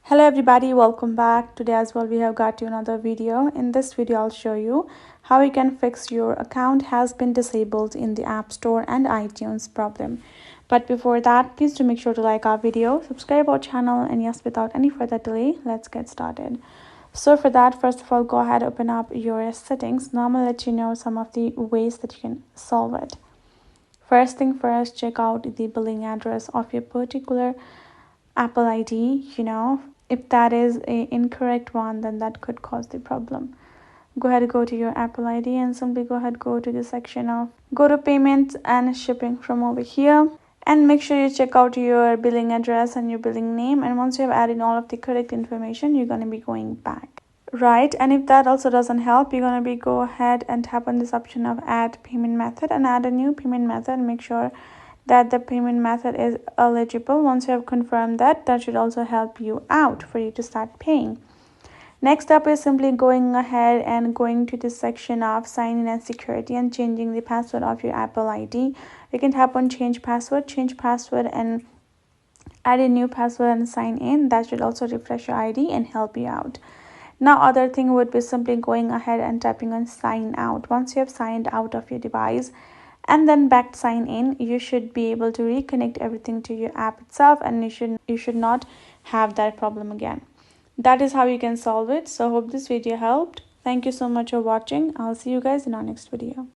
Hello everybody, welcome back. Today as well we have got you another video. In this video I'll show you how you can fix your account has been disabled in the App Store and iTunes problem. But before that, please do make sure to like our video, subscribe our channel, and yes, without any further delay, let's get started. So for that, first of all, go ahead, open up your settings. Now I'm gonna let you know some of the ways that you can solve it. First thing first, check out the billing address of your particular Apple ID. If that is a incorrect one, then that could cause the problem. Go ahead, go to your Apple ID and simply go ahead, go to the section of go to payments and shipping from over here, and make sure you check out your billing address and your billing name. And once you have added all of the correct information, you're going to be going back, right? And if that also doesn't help, you're going to be go ahead and tap on this option of add payment method and add a new payment method, and make sure that the payment method is eligible. Once you have confirmed that, that should also help you out for you to start paying. Next up is simply going ahead and going to this section of sign in and security and changing the password of your Apple ID. You can tap on change password, and add a new password and sign in. That should also refresh your ID and help you out. Now other thing would be simply going ahead and tapping on sign out. Once you have signed out of your device and then back sign in, you should be able to reconnect everything to your app itself, and you should not have that problem again. That is how you can solve it. So hope this video helped. Thank you so much for watching. I'll see you guys in our next video.